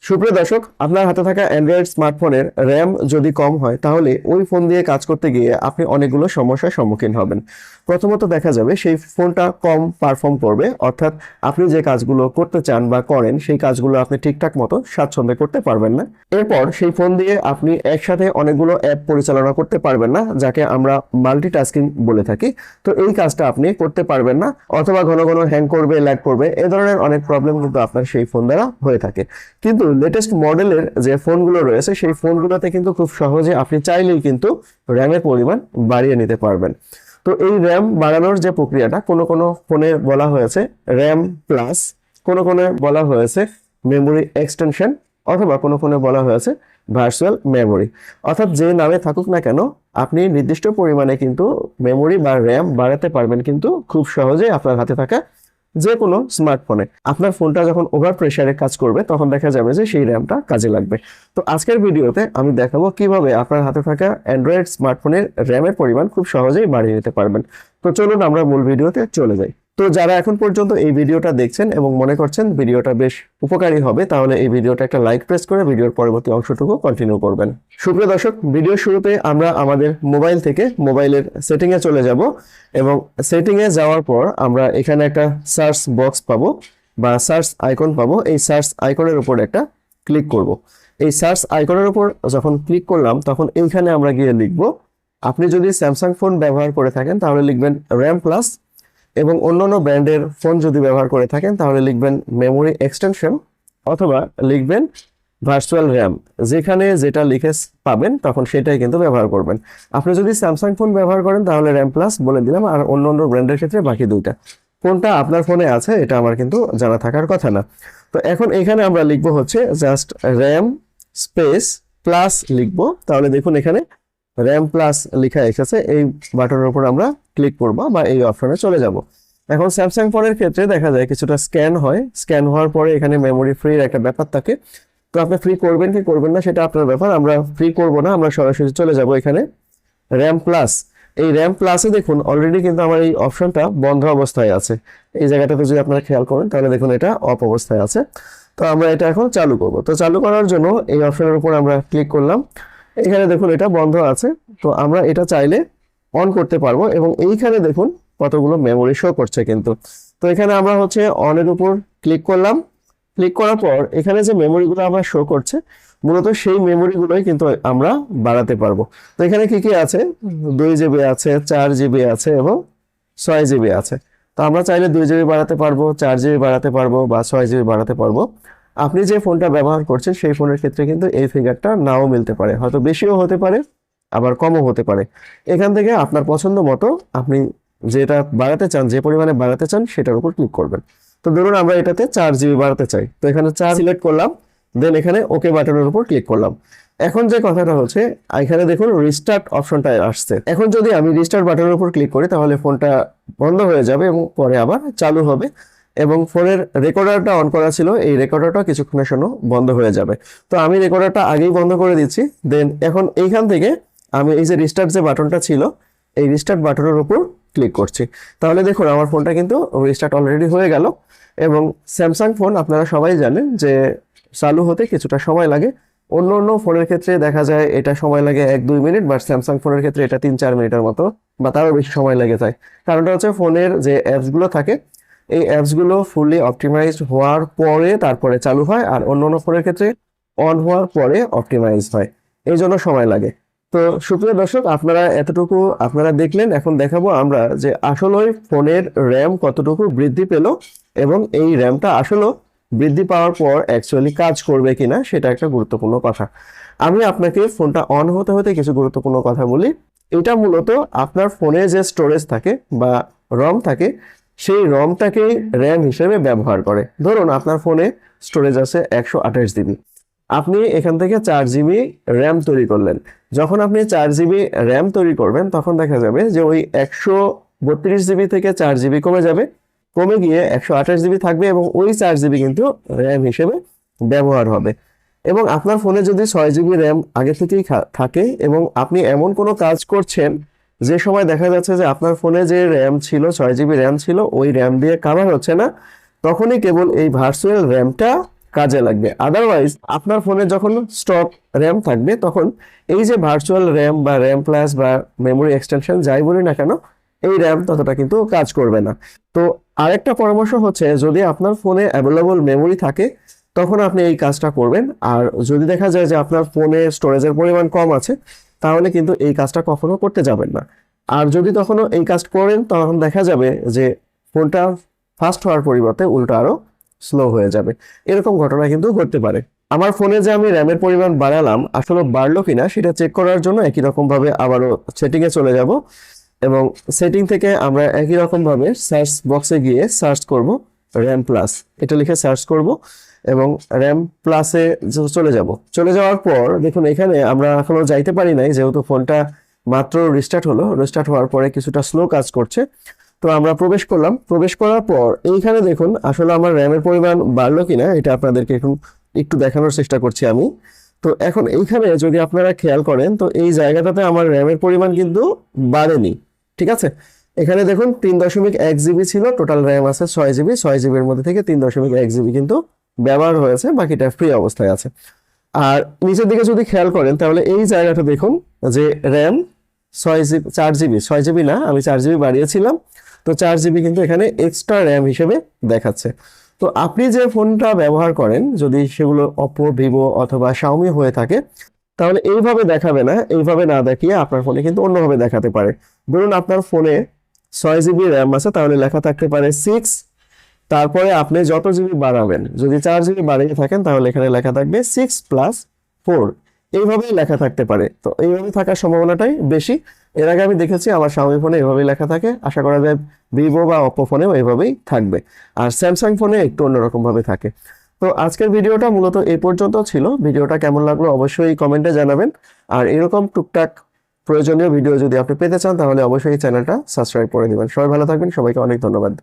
সুপ্রিয় দর্শক, আপনার হাতে থাকা অ্যান্ড্রয়েড স্মার্টফোনের র্যাম যদি কম হয় তাহলে ওই ফোন দিয়ে কাজ করতে গিয়ে আপনি অনেকগুলো সমস্যার সম্মুখীন হবেন। প্রথমত দেখা যাবে সেই ফোনটা কম পারফর্ম করবে, অর্থাৎ আপনি যে কাজগুলো করতে চান বা করেন সেই কাজগুলো আপনি ঠিকঠাক মতো স্বাচ্ছন্দ্যে করতে পারবেন না। এরপর সেই ফোন দিয়ে আপনি একসাথে অনেকগুলো অ্যাপ পরিচালনা করতে পারবেন না, যাকে আমরা মাল্টিটাস্কিং বলে থাকি। তো এই কাজটা আপনি করতে পারবেন না, অথবা ঘন ঘন হ্যাং করবে, ল্যাগ করবে, এ ধরনের অনেক প্রবলেম কিন্তু আপনার সেই ফোন দ্বারা হয়ে থাকে। কিন্তু লেটেস্ট মডেলের যে ফোনগুলো রয়েছে সেই ফোনগুলোতে কিন্তু খুব সহজে আপনি চাইলেই কিন্তু র্যামের পরিমাণ বাড়িয়ে নিতে পারবেন। তো এই র্যাম বাড়ানোর যে প্রক্রিয়াটা, কোনো কোনো ফোনে বলা হয়েছে র্যাম প্লাস, কোনো কোনো বলা হয়েছে মেমোরি এক্সটেনশন, অথবা কোনো ফোনে বলা হয়েছে ভার্চুয়াল মেমোরি। অর্থাৎ যে নামে থাকুক না কেন, আপনি নির্দিষ্ট পরিমাণে কিন্তু মেমোরি বা র্যাম বাড়াতে পারবেন কিন্তু খুব সহজে আপনার হাতে থাকা যে কোনো স্মার্টফোনে। আপনার ফোনটা যখন ওভার প্রেসারে কাজ করবে তখন দেখা যাবে যে সেই র্যামটা কাজে লাগবে। তো আজকের ভিডিওতে আমি দেখাবো কিভাবে আপনার হাতে থাকা অ্যান্ড্রয়েড স্মার্টফোনের র্যামের পরিমাণ খুব সহজেই বাড়িয়ে নিতে পারবেন। তো চলুন আমরা মূল ভিডিওতে চলে যাই। তো যারা এখন পর্যন্ত এই ভিডিওটা দেখছেন এবং মনে করছেন ভিডিওটা বেশ উপকারী হবে, তাহলে এই ভিডিওটা একটা লাইক প্রেস করে ভিডিওর পরবর্তী অংশটুকু কন্টিনিউ করবেন। সুপ্রিয় দর্শক, ভিডিওর শুরুতে আমরা আমাদের মোবাইল থেকে মোবাইলের সেটিংয়ে চলে যাব এবং সেটিংয়ে যাওয়ার পর আমরা এখানে একটা সার্চ বক্স পাবো বা সার্চ আইকন পাবো। এই সার্চ আইকনের উপর একটা ক্লিক করব। এই সার্চ আইকনের উপর যখন ক্লিক করলাম তখন এইখানে আমরা গিয়ে লিখব, আপনি যদি স্যামসাং ফোন ব্যবহার করে থাকেন তাহলে লিখবেন র্যাম প্লাস, এবং অন্যান্য ব্র্যান্ডের ফোন যদি ব্যবহার করে থাকেন তাহলে লিখবেন মেমোরি এক্সটেনশন, অথবা লিখবেন ভার্চুয়াল র্যাম। যেখানে যেটা লিখে পাবেন তখন সেটাই কিন্তু ব্যবহার করবেন। আপনি যদি স্যামসাং ফোন ব্যবহার করেন তাহলে র্যাম প্লাস বলে দিলাম, আর অন্য অন্য ব্র্যান্ডের ক্ষেত্রে বাকি দুইটা। কোনটা আপনার ফোনে আছে এটা আমার কিন্তু জানা থাকার কথা না। তো এখন এখানে আমরা লিখবো হচ্ছে জাস্ট র্যাম স্পেস প্লাস লিখবো। তাহলে দেখুন এখানে র্যাম প্লাস লেখা এসেছে। এই বাটনের উপর আমরা ক্লিক করবো বা এই অপশনে চলে যাব। এখন স্যামসাং ফোনের ক্ষেত্রে দেখা যায় কিছুটা স্ক্যান হয়, স্ক্যান হওয়ার পরে এখানে মেমোরি ফ্রির একটা ব্যাপার থাকে। তো আপনি ফ্রি করবেন কি করবেন না সেটা আপনার ব্যাপার, আমরা ফ্রি করব না, আমরা সরাসরি চলে যাব এখানে র্যাম প্লাস। এই র্যাম প্লাসে দেখুন অলরেডি কিন্তু আমার এই অপশনটা বন্ধ অবস্থায় আছে। এই জায়গাটাতে যদি আপনারা খেয়াল করেন তাহলে দেখুন এটা অফ অবস্থায় আছে। তো আমরা এটা এখন চালু করব। তো চালু করার জন্য এই অপশনের উপর আমরা ক্লিক করলাম। এখানে দেখুন এটা বন্ধ আছে, তো আমরা এটা চাইলে অন করতে পারবো। এবং এইখানে দেখুন কতগুলো মেমোরি শো করছে কিন্তু। তো এখানে আমরা হচ্ছে অনের উপর ক্লিক করলাম। ক্লিক করার পর এখানে যে মেমোরিগুলো আমরা শো করছে মূলত সেই মেমোরিগুলোই কিন্তু আমরা বাড়াতে পারবো। তো এখানে কি কি আছে, 2 GB আছে, 4 GB আছে এবং 6 GB আছে। তো আমরা চাইলে 2 GB বাড়াতে পারবো, 4 GB বাড়াতে পারবো বা 6 GB বাড়াতে পারবো। আপনি যে ফোনটা ব্যবহার করছেন সেই ফোনের ক্ষেত্রে কিন্তু এই ফিগারটা নাও মিলতে পারে, হয়তো বেশিও হতে পারে আবার কমও হতে পারে। এখান থেকে আপনার পছন্দ মতো আপনি যেটা বাড়াতে চান, যে পরিমাণে বাড়াতে চান সেটার উপর ক্লিক করবেন। তো ধরুন আমরা এটাতে 4 GB বাড়াতে চাই, তো এখানে 4 সিলেক্ট করলাম, দেন এখানে ওকে বাটনের উপর ক্লিক করলাম। এখন যে কথাটা হচ্ছে, এখানে দেখুন রিস্টার্ট অপশনটা আসছে। এখন যদি আমি রিস্টার্ট বাটনের উপর ক্লিক করি তাহলে ফোনটা বন্ধ হয়ে যাবে এবং পরে আবার চালু হবে। এবং ফোনের রেকর্ডারটা অন করা ছিল, এই রেকর্ডারটা কিছুক্ষণের জন্য বন্ধ হয়ে যাবে। তো আমি রেকর্ডারটা আগেই বন্ধ করে দিচ্ছি। দেন এখন এইখান থেকে আমি এই যে রিস্টার্ট যে বাটনটা ছিল এই রিস্টার্ট বাটনের উপর ক্লিক করছি। তাহলে দেখুন আমার ফোনটা কিন্তু রিস্টার্ট অলরেডি হয়ে গেল। এবং স্যামসাং ফোন আপনারা সবাই জানেন যে চালু হতে কিছুটা সময় লাগে। অন্য অন্য ফোনের ক্ষেত্রে দেখা যায় এটা সময় লাগে 1-2 মিনিট, বাট স্যামসাং ফোনের ক্ষেত্রে এটা 3-4 মিনিটের মতো বা তারও বেশি সময় লেগে যায়। কারণটা হচ্ছে ফোনের যে অ্যাপসগুলো থাকে এই অ্যাপসগুলো ফুললি অপটিমাইজড হওয়ার পরে তারপরে চালু হয়, আর অন্য অন্য ফোনের ক্ষেত্রে অন হওয়ার পরে অপটিমাইজ হয়, এই জন্য সময় লাগে। তো সুপ্রিয় দর্শক, আপনারা এতটুকু আপনারা দেখলেন। এখন দেখাবো আমরা যে আসলে ফোনের র্যাম কতটুকু বৃদ্ধি পেল এবং এই র্যামটা আসলে বৃদ্ধি পাওয়ার পর অ্যাকচুয়ালি কাজ করবে কিনা সেটা একটা গুরুত্বপূর্ণ কথা। আমি আপনাকে ফোনটা অন হতে হতে কিছু গুরুত্বপূর্ণ কথা বলি। এটা মূলত আপনার ফোনে যে স্টোরেজ থাকে বা রম থাকে সেই রমটাকে র্যাম হিসেবে ব্যবহার করে। ধরুন আপনার ফোনে স্টোরেজ আছে 128 GB, আপনি এখান থেকে 4 GB র্যাম তৈরি করলেন। যখন আপনি 4 GB র্যাম তৈরি করবেন তখন দেখা যাবে যে ওই 132 GB থেকে 4 GB কমে যাবে, কমে গিয়ে 128 GB থাকবে এবং ওই 4 GB কিন্তু র্যাম হিসেবে ব্যবহার হবে। এবং আপনার ফোনে যদি 6 GB র্যাম আগে থেকেই থাকে এবং আপনি এমন কোনো কাজ করছেন যে সময় দেখা যাচ্ছে যে আপনার ফোনে যে র্যাম ছিল 6 GB র্যাম ছিল ওই র্যাম দিয়ে কাভার হচ্ছে না, তখনই কেবল এই ভার্চুয়াল র্যামটা কাজে লাগবে। আদারওয়াইজ আপনার ফোনে যখন স্টক র্যাম থাকবে তখন এই যে ভার্চুয়াল র্যাম বা র্যাম প্লাস বা মেমোরি এক্সটেনশন যাই বলি না কেন, এই র্যাম ততটা কিন্তু কাজ করবে না। তো আরেকটা পরামর্শ হচ্ছে, যদি আপনার ফোনে অ্যাভেলেবল মেমোরি থাকে তখন আপনি এই কাজটা করবেন। আর যদি দেখা যায় যে আপনার ফোনে স্টোরেজের পরিমাণ কম আছে, তাহলে কিন্তু এই কাজটা কখনো করতে যাবেন না। আর যদি তখনও এই কাজ করেন তখন দেখা যাবে যে ফোনটা ফাস্ট হওয়ার পরিবর্তে উল্টো আরো স্লো হয়ে যাবে। এরকম ঘটনা কিন্তু ঘটতে পারে। আমার ফোনে যে আমি র্যামের পরিমাণ বাড়ালাম আসলে বাড়লো কিনা সেটা চেক করার জন্য একই রকম ভাবে আবারও সেটিংয়ে চলে যাব এবং সেটিং থেকে আমরা একই রকম ভাবে সার্চ বক্সে গিয়ে সার্চ করব র্যাম প্লাস, এটা লিখে সার্চ করব এবং র্যাম প্লাসে চলে যাওয়ার পর দেখুন এখানে আমরা এখনো যাইতে পারি নাই, যেহেতু ফোনটা মাত্র রিস্টার্ট হলো। রিস্টার্ট হওয়ার পরে কিছুটা স্লো কাজ করছে। তো আমরা প্রবেশ করলাম, প্রবেশ করার পর এইখানে দেখুন আসলে আমার র্যামের পরিমাণ বাড়লো কিনা এটা আপনাদেরকে এখন একটু দেখানোর চেষ্টা করছি আমি। তো এখন এইখানে যদি আপনারা খেয়াল করেন তো এই জায়গাটাতে আমার র্যামের পরিমাণ কিন্তু বাড়েনি, ঠিক আছে। এখানে দেখুন 3.1 জিবি ছিল, টোটাল র্যাম আছে 6 জিবি, 6 জিবির মধ্যে থেকে 3.1 জিবি কিন্তু ব্যবহার হয়েছে, বাকিটা ফ্রি অবস্থায় আছে। আর নিচের দিকে যদি খেয়াল করেন তাহলে এই জায়গাটা দেখুন যে র্যাম 6 জিবি না, আমি 4 জিবি বাড়িয়েছিলাম, তো 4 জিবি কিন্তু এখানে এক্সট্রা র্যাম হিসেবে দেখাচ্ছে। তো আপনি যে ফোনটা ব্যবহার করেন যদি সেগুলো অপো, ভিভো অথবা শাওমি হয়ে থাকে তাহলে এইভাবে দেখাবে না, এইভাবে না দেখিয়ে আপনার ফোনে কিন্তু অন্যভাবে দেখাতে পারে। ধরুন আপনার ফোনে 6 জিবি র্যাম আছে, তাহলে লেখা থাকতে পারে 6, তারপরে আপনি যত জিবি বাড়াবেন, যদি 4 জিবি বাড়িয়ে থাকেন তাহলে এখানে লেখা থাকবে 6+4, এইভাবেই লেখা থাকতে পারে। তো এইভাবে থাকার সম্ভাবনাটাই বেশি। এর আগে আমি দেখেছি আমার শাওমি ফোনে এভাবেই লেখা থাকে, আশা করা যায় ভিভো বা অপো ফোনেও এইভাবেই থাকবে, আর স্যামসাং ফোনে একটু অন্যরকম ভাবে থাকে। তো আজকের ভিডিওটা মূলত এই পর্যন্ত ছিল। ভিডিওটা কেমন লাগলো অবশ্যই কমেন্টে জানাবেন। আর এরকম টুকটাক প্রয়োজনীয় ভিডিও যদি আপনি পেতে চান তাহলে অবশ্যই চ্যানেলটা সাবস্ক্রাইব করে দিবেন। সবাই ভালো থাকবেন, সবাইকে অনেক ধন্যবাদ।